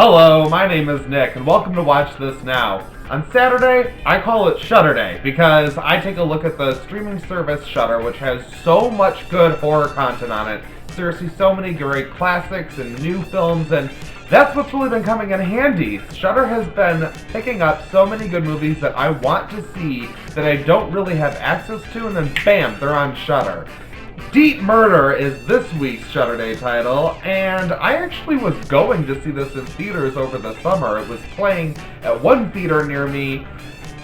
Hello, my name is Nick, and welcome to Watch This Now. On Saturday, I call it Shudder-day because I take a look at the streaming service Shudder, which has so much good horror content on it. Seriously, so many great classics and new films, and that's what's really been coming in handy. Shudder has been picking up so many good movies that I want to see that I don't really have access to, and then bam, they're on Shudder. Deep Murder is this week's Shudder-day title, and I actually was going to see this in theaters over the summer. It was playing at one theater near me.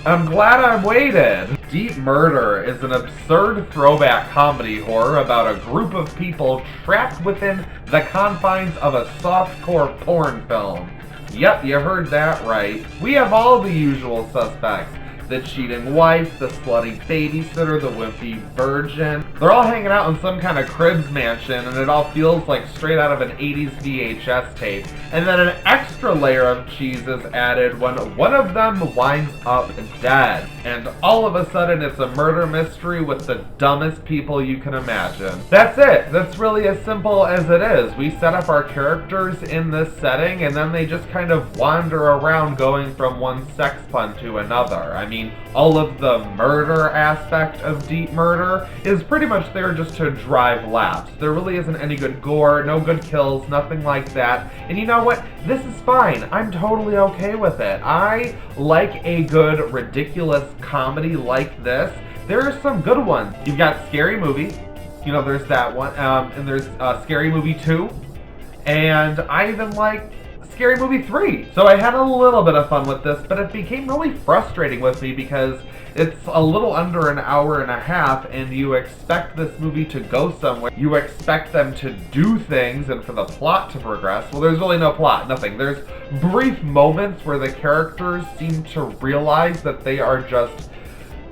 I'm glad I waited. Deep Murder is an absurd throwback comedy horror about a group of people trapped within the confines of a softcore porn film. Yep, you heard that right. We have all the usual suspects. The cheating wife, the slutty babysitter, the wimpy virgin. They're all hanging out in some kind of cribs mansion, and it all feels like straight out of an 80s VHS tape. And then an extra layer of cheese is added when one of them winds up dead. And all of a sudden it's a murder mystery with the dumbest people you can imagine. That's it. That's really as simple as it is. We set up our characters in this setting, and then they just kind of wander around going from one sex pun to another. I mean, all of the murder aspect of Deep Murder is pretty much there just to drive laps. There really isn't any good gore, no good kills, nothing like that. And you know what? This is fine. I'm totally okay with it. I like a good, ridiculous comedy like this. There are some good ones. You've got Scary Movie. You know, there's that one. And there's Scary Movie 2. And I even like Scary Movie 3. So I had a little bit of fun with this, but it became really frustrating with me because it's a little under an hour and a half, and you expect this movie to go somewhere. You expect them to do things and for the plot to progress. Well, there's really no plot, nothing. There's brief moments where the characters seem to realize that they are just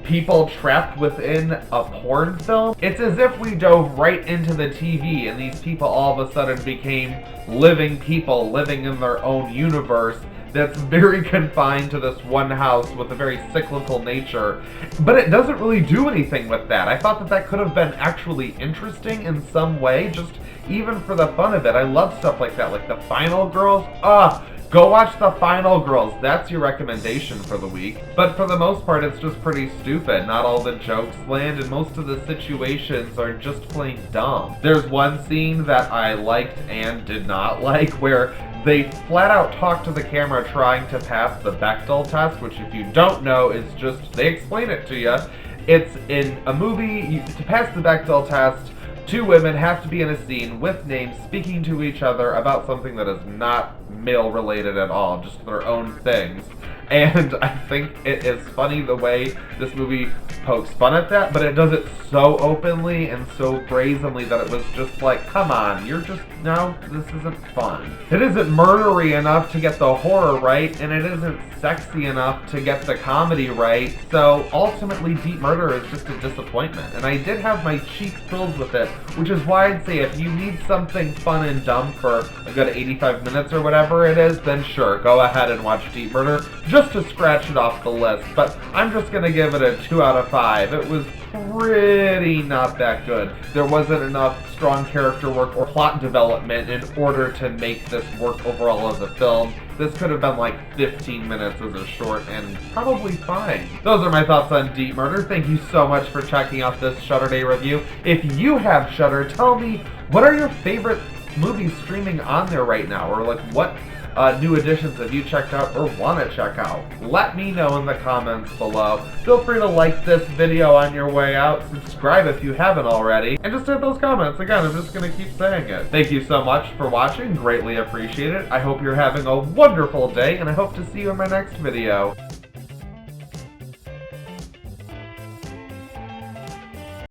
people trapped within a porn film. It's as if we dove right into the TV and these people all of a sudden became living people living in their own universe that's very confined to this one house with a very cyclical nature. But it doesn't really do anything with that. I thought that that could have been actually interesting in some way, just even for the fun of it. I love stuff like that, like The Final Girls. Go watch The Final Girls. That's your recommendation for the week. But for the most part, it's just pretty stupid. Not all the jokes land, and most of the situations are just plain dumb. There's one scene that I liked and did not like where they flat out talk to the camera trying to pass the Bechdel test, which if you don't know is just, they explain it to you. It's in a movie, to pass the Bechdel test, two women have to be in a scene with names speaking to each other about something that is not male-related at all, just their own things. And I think it is funny the way this movie pokes fun at that, but it does it so openly and so brazenly that it was just like, come on, you're just, no, this isn't fun. It isn't murdery enough to get the horror right, and it isn't sexy enough to get the comedy right, so ultimately Deep Murder is just a disappointment. And I did have my cheeks filled with it, which is why I'd say if you need something fun and dumb for a good 85 minutes or whatever it is, then sure, go ahead and watch Deep Murder, just to scratch it off the list. But I'm just gonna give it a 2 out of 5. It was pretty not that good. There wasn't enough strong character work or plot development in order to make this work overall as a film. This could have been like 15 minutes as a short and probably fine. Those are my thoughts on Deep Murder. Thank you so much for checking out this Shudder-day review. If you have Shudder, tell me, what are your favorite movies streaming on there right now? Or like, what new additions have you checked out or want to check out? Let me know in the comments below. Feel free to like this video on your way out, subscribe if you haven't already, and just hit those comments. Again, I'm just going to keep saying it. Thank you so much for watching, greatly appreciate it. I hope you're having a wonderful day, and I hope to see you in my next video.